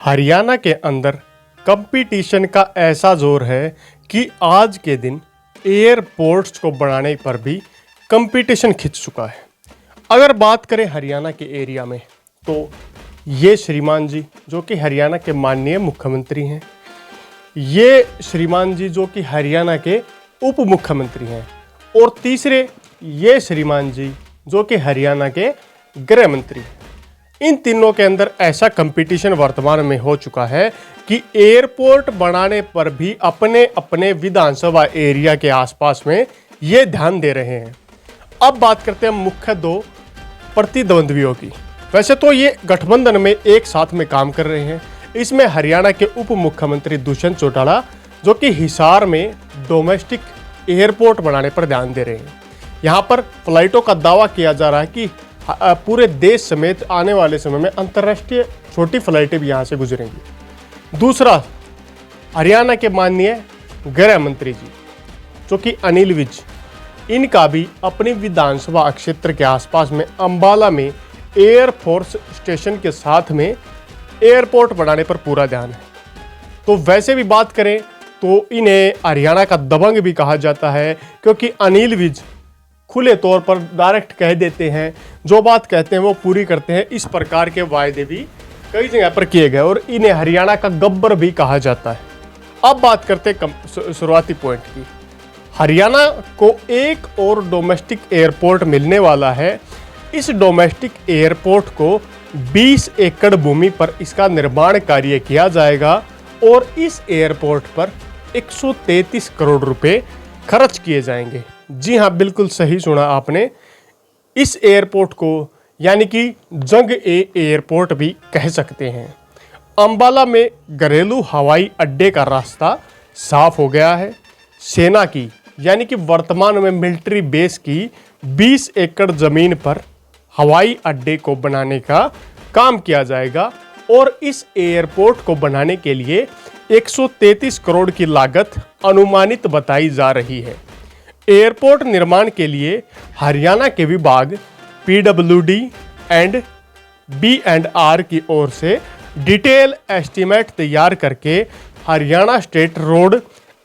हरियाणा के अंदर कंपटीशन का ऐसा जोर है कि आज के दिन एयरपोर्ट्स को बढ़ाने पर भी कंपटीशन खिंच चुका है। अगर बात करें हरियाणा के एरिया में तो ये श्रीमान जी जो कि हरियाणा के माननीय मुख्यमंत्री हैं, ये श्रीमान जी जो कि हरियाणा के उप मुख्यमंत्री हैं, और तीसरे ये श्रीमान जी जो कि हरियाणा के गृह मंत्री हैं। इन तीनों के अंदर ऐसा कंपटीशन वर्तमान में हो चुका है कि एयरपोर्ट बनाने पर भी अपने अपने विधानसभा एरिया के आसपास में ये ध्यान दे रहे हैं। अब बात करते हैं मुख्य दो प्रतिद्वंद्वियों की। वैसे तो ये गठबंधन में एक साथ में काम कर रहे हैं। इसमें हरियाणा के उप मुख्यमंत्री दुष्यंत चौटाला जो कि हिसार में डोमेस्टिक एयरपोर्ट बनाने पर ध्यान दे रहे हैं। यहाँ पर फ्लाइटों का दावा किया जा रहा है कि पूरे देश समेत आने वाले समय में अंतर्राष्ट्रीय छोटी फ्लाइटें भी यहाँ से गुजरेंगी। दूसरा, हरियाणा के माननीय गृह मंत्री जी जो कि अनिल विज, इनका भी अपनी विधानसभा क्षेत्र के आसपास में अंबाला में एयरफोर्स स्टेशन के साथ में एयरपोर्ट बनाने पर पूरा ध्यान है। तो वैसे भी बात करें तो इन्हें हरियाणा का दबंग भी कहा जाता है, क्योंकि अनिल विज खुले तौर पर डायरेक्ट कह देते हैं, जो बात कहते हैं वो पूरी करते हैं। इस प्रकार के वायदे भी कई जगह पर किए गए और इन्हें हरियाणा का गब्बर भी कहा जाता है। अब बात करते हैं शुरुआती पॉइंट की। हरियाणा को एक और डोमेस्टिक एयरपोर्ट मिलने वाला है। इस डोमेस्टिक एयरपोर्ट को 20 एकड़ भूमि पर इसका निर्माण कार्य किया जाएगा और इस एयरपोर्ट पर 133 करोड़ रुपए खर्च किए जाएंगे। जी हाँ, बिल्कुल सही सुना आपने। इस एयरपोर्ट को यानी कि जंग एयरपोर्ट भी कह सकते हैं। अंबाला में घरेलू हवाई अड्डे का रास्ता साफ हो गया है। सेना की यानी कि वर्तमान में मिलिट्री बेस की 20 एकड़ जमीन पर हवाई अड्डे को बनाने का काम किया जाएगा और इस एयरपोर्ट को बनाने के लिए 133 करोड़ की लागत अनुमानित बताई जा रही है। एयरपोर्ट निर्माण के लिए हरियाणा के विभाग PWD एंड B&R की ओर से डिटेल एस्टीमेट तैयार करके Haryana state road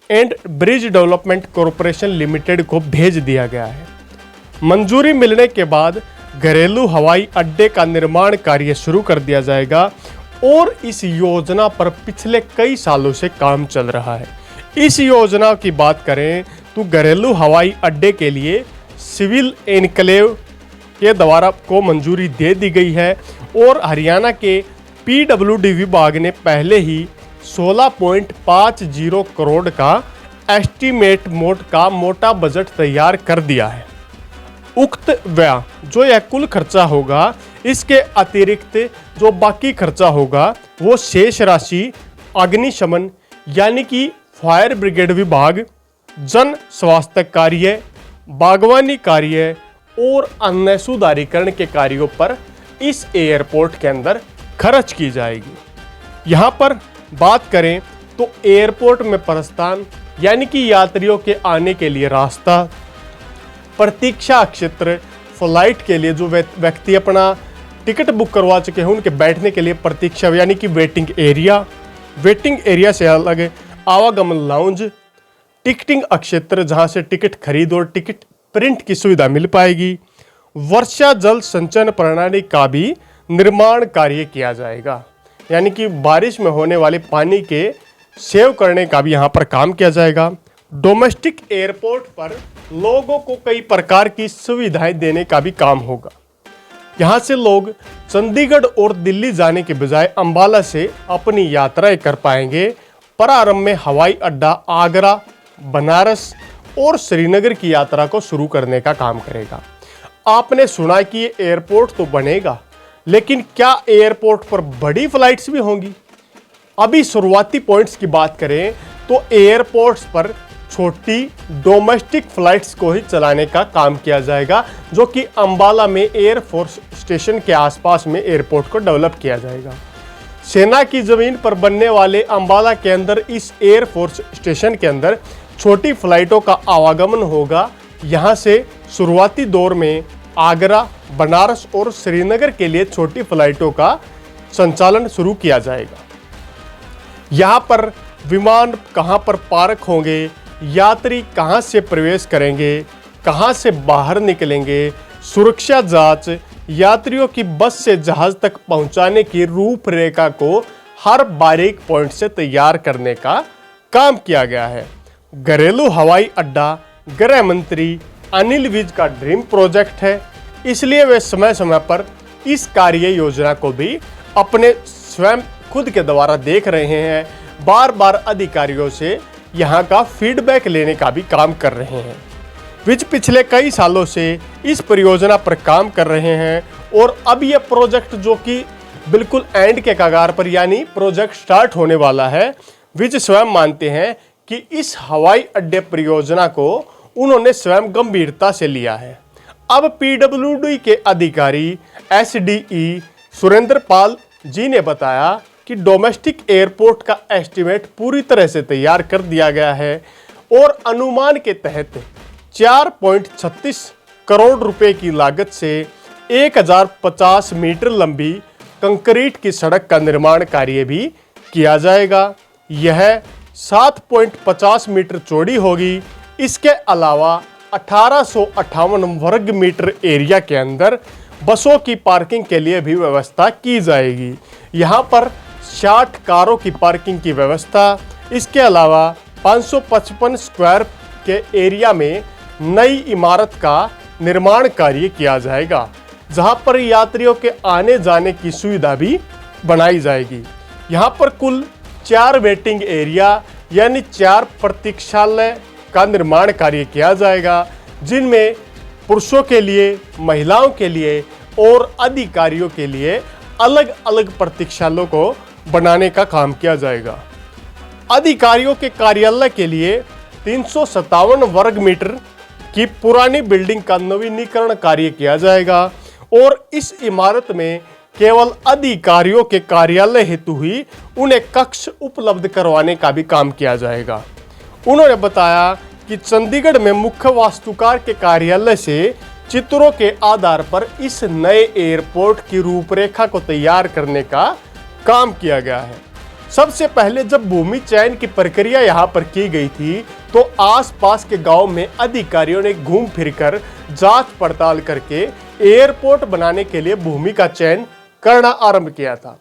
and bridge development corporation limited को भेज दिया गया है। मंजूरी मिलने के बाद घरेलू हवाई अड्डे का निर्माण कार्य शुरू कर दिया जाएगा और इस योजना पर पिछले कई सालों से काम चल रहा है। इस योजना की बात करें तो घरेलू हवाई अड्डे के लिए सिविल एनक्लेव के द्वारा को मंजूरी दे दी गई है और हरियाणा के PWD विभाग ने पहले ही 16.50 करोड़ का एस्टीमेट का मोटा बजट तैयार कर दिया है। उक्त व्यय जो यह कुल खर्चा होगा, इसके अतिरिक्त जो बाकी खर्चा होगा वो शेष राशि अग्निशमन यानी कि फायर ब्रिगेड विभाग, जन स्वास्थ्य कार्य, बागवानी कार्य और अन्य सुधारीकरण के कार्यों पर इस एयरपोर्ट के अंदर खर्च की जाएगी। यहाँ पर बात करें तो एयरपोर्ट में प्रस्थान यानी कि यात्रियों के आने के लिए रास्ता, प्रतीक्षा क्षेत्र, फ्लाइट के लिए जो व्यक्ति अपना टिकट बुक करवा चुके हैं उनके बैठने के लिए प्रतीक्षा यानी कि वेटिंग एरिया से अलग आवागमन लाउंज, टिकटिंग क्षेत्र जहां से टिकट खरीद और टिकट प्रिंट की सुविधा मिल पाएगी, वर्षा जल संचयन प्रणाली का भी निर्माण कार्य किया जाएगा यानी कि बारिश में होने वाले पानी के सेव करने का भी यहाँ पर काम किया जाएगा। डोमेस्टिक एयरपोर्ट पर लोगों को कई प्रकार की सुविधाएं देने का भी काम होगा। यहाँ से लोग चंडीगढ़ और दिल्ली जाने के बजाय अंबाला से अपनी यात्राएं कर पाएंगे। प्रारंभ में हवाई अड्डा आगरा, बनारस और श्रीनगर की यात्रा को शुरू करने का काम करेगा। आपने सुना कि ये एयरपोर्ट तो बनेगा, लेकिन क्या एयरपोर्ट पर बड़ी फ्लाइट्स भी होंगी? अभी शुरुआती पॉइंट्स की बात करें तो एयरपोर्ट्स पर छोटी डोमेस्टिक फ्लाइट्स को ही चलाने का काम किया जाएगा, जो कि अंबाला में एयरफोर्स स्टेशन के आसपास में एयरपोर्ट को डेवलप किया जाएगा। सेना की जमीन पर बनने वाले अंबाला के अंदर इस एयरफोर्स स्टेशन के अंदर छोटी फ्लाइटों का आवागमन होगा। यहाँ से शुरुआती दौर में आगरा, बनारस और श्रीनगर के लिए छोटी फ्लाइटों का संचालन शुरू किया जाएगा। यहाँ पर विमान कहाँ पर पार्क होंगे, यात्री कहाँ से प्रवेश करेंगे, कहाँ से बाहर निकलेंगे, सुरक्षा जांच, यात्रियों की बस से जहाज तक पहुंचाने की रूपरेखा को हर बारीक पॉइंट से तैयार करने का काम किया गया है। घरेलू हवाई अड्डा गृह मंत्री अनिल विज का ड्रीम प्रोजेक्ट है, इसलिए वे समय समय पर इस कार्य योजना को भी अपने स्वयं खुद के द्वारा देख रहे हैं, बार बार अधिकारियों से यहाँ का फीडबैक लेने का भी काम कर रहे हैं। विज पिछले कई सालों से इस परियोजना पर काम कर रहे हैं और अब यह प्रोजेक्ट जो कि बिल्कुल एंड के कगार पर यानी प्रोजेक्ट स्टार्ट होने वाला है, विज स्वयं मानते हैं कि इस हवाई अड्डे परियोजना को उन्होंने स्वयं गंभीरता से लिया है। अब पीडब्ल्यूडी के अधिकारी एसडीई सुरेंद्र पाल जी ने बताया कि डोमेस्टिक एयरपोर्ट का एस्टीमेट पूरी तरह से तैयार कर दिया गया है और अनुमान के तहत 4.36 करोड़ रुपए की लागत से 1050 मीटर लंबी कंक्रीट की सड़क का निर्माण कार्य भी किया जाएगा। यह 7.50 मीटर चौड़ी होगी। इसके अलावा 1858 वर्ग मीटर एरिया के अंदर बसों की पार्किंग के लिए भी व्यवस्था की जाएगी। यहाँ पर 60 कारों की पार्किंग की व्यवस्था, इसके अलावा 555 स्क्वायर के एरिया में नई इमारत का निर्माण कार्य किया जाएगा, जहां पर यात्रियों के आने जाने की सुविधा भी बनाई जाएगी। यहां पर कुल 4 वेटिंग एरिया यानी 4 प्रतीक्षालय का निर्माण कार्य किया जाएगा, जिनमें पुरुषों के लिए, महिलाओं के लिए और अधिकारियों के लिए अलग अलग प्रतीक्षालयों को बनाने का काम किया जाएगा। अधिकारियों के कार्यालय के लिए 357 वर्ग मीटर की पुरानी बिल्डिंग का नवीनीकरण कार्य किया जाएगा और इस इमारत में केवल अधिकारियों के कार्यालय हेतु ही उन्हें कक्ष उपलब्ध करवाने का भी काम किया जाएगा। उन्होंने बताया कि चंडीगढ़ में मुख्य वास्तुकार के कार्यालय से चित्रों के आधार पर इस नए एयरपोर्ट की रूपरेखा को तैयार करने का काम किया गया है। सबसे पहले जब भूमि चयन की प्रक्रिया यहाँ पर की गई थी तो आसपास के गांव में अधिकारियों ने घूम फिरकर जांच पड़ताल करके एयरपोर्ट बनाने के लिए भूमि का चयन करना आरंभ किया था।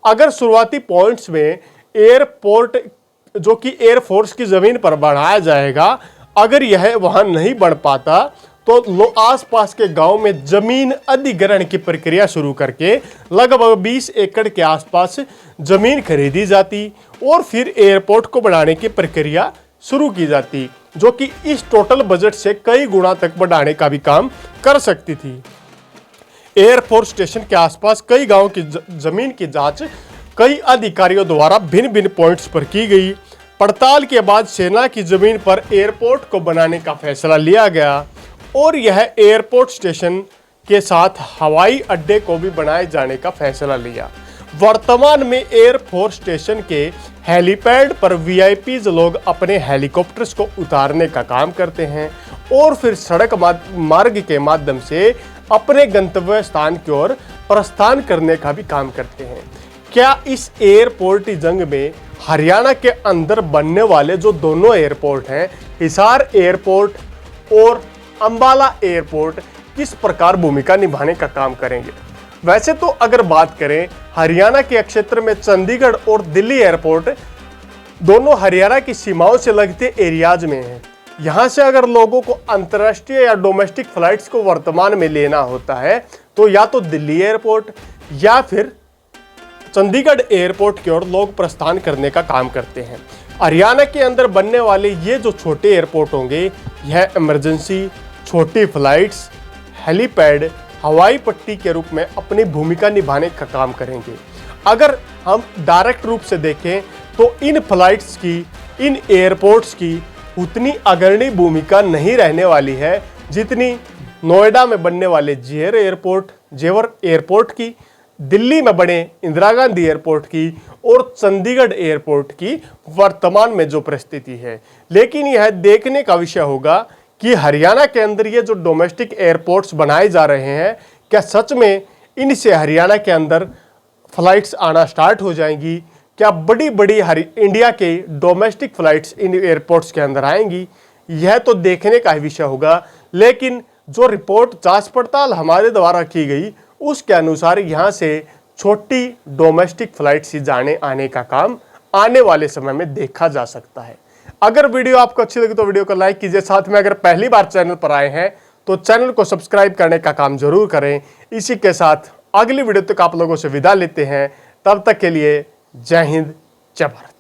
अगर शुरुआती पॉइंट्स में एयरपोर्ट जो कि एयरफोर्स की जमीन पर बढ़ाया जाएगा, अगर यह वहां नहीं बढ़ पाता तो आसपास के गांव में जमीन अधिग्रहण की प्रक्रिया शुरू करके लगभग 20 एकड़ के आसपास जमीन खरीदी जाती और फिर एयरपोर्ट को बढ़ाने की प्रक्रिया शुरू की जाती, जो कि इस टोटल बजट से कई गुना तक बढ़ाने का भी काम कर सकती थी। एयरफोर्स स्टेशन के आसपास कई गांवों की जमीन की जांच कई अधिकारियों द्वारा भिन्न भिन्न पॉइंट्स पर की गई। पड़ताल के बाद सेना की जमीन पर एयरपोर्ट को बनाने का फैसला लिया गया और यह एयरपोर्ट स्टेशन के साथ हवाई अड्डे को भी बनाए जाने का फैसला लिया। वर्तमान में एयरफोर्स स्टेशन के हेलीपैड पर वीआईपीज लोग अपने हेलीकॉप्टर्स को उतारने का काम करते हैं और फिर सड़क मार्ग के माध्यम से अपने गंतव्य स्थान की ओर प्रस्थान करने का भी काम करते हैं। क्या इस एयरपोर्ट जंग में हरियाणा के अंदर बनने वाले जो दोनों एयरपोर्ट हैं, हिसार एयरपोर्ट और अंबाला एयरपोर्ट, किस प्रकार भूमिका निभाने का काम करेंगे? वैसे तो अगर बात करें हरियाणा के क्षेत्र में चंडीगढ़ और दिल्ली एयरपोर्ट दोनों हरियाणा की सीमाओं से लगते एरियाज में हैं। यहाँ से अगर लोगों को अंतर्राष्ट्रीय या डोमेस्टिक फ्लाइट्स को वर्तमान में लेना होता है तो या तो दिल्ली एयरपोर्ट या फिर चंडीगढ़ एयरपोर्ट की ओर लोग प्रस्थान करने का काम करते हैं। हरियाणा के अंदर बनने वाले ये जो छोटे एयरपोर्ट होंगे, यह इमरजेंसी, छोटी फ्लाइट्स, हेलीपैड, हवाई पट्टी के रूप में अपनी भूमिका निभाने का काम करेंगे। अगर हम डायरेक्ट रूप से देखें तो इन फ्लाइट्स की, इन एयरपोर्ट्स की उतनी अग्रणी भूमिका नहीं रहने वाली है जितनी नोएडा में बनने वाले जेवर एयरपोर्ट की, दिल्ली में बने इंदिरा गांधी एयरपोर्ट की और चंडीगढ़ एयरपोर्ट की वर्तमान में जो परिस्थिति है। लेकिन यह देखने का विषय होगा कि हरियाणा के अंदर ये जो डोमेस्टिक एयरपोर्ट्स बनाए जा रहे हैं, क्या सच में इनसे हरियाणा के अंदर फ्लाइट्स आना स्टार्ट हो जाएंगी? क्या बड़ी बड़ी इंडिया के डोमेस्टिक फ्लाइट्स इन एयरपोर्ट्स के अंदर आएंगी, यह तो देखने का ही विषय होगा। लेकिन जो रिपोर्ट जांच पड़ताल हमारे द्वारा की गई उसके अनुसार यहाँ से छोटी डोमेस्टिक फ्लाइट्स ही जाने आने का काम आने वाले समय में देखा जा सकता है। अगर वीडियो आपको अच्छी लगी तो वीडियो को लाइक कीजिए। साथ में अगर पहली बार चैनल पर आए हैं तो चैनल को सब्सक्राइब करने का काम जरूर करें। इसी के साथ अगली वीडियो तक आप लोगों से विदा लेते हैं। तब तक के लिए जय हिंद, जय भारत।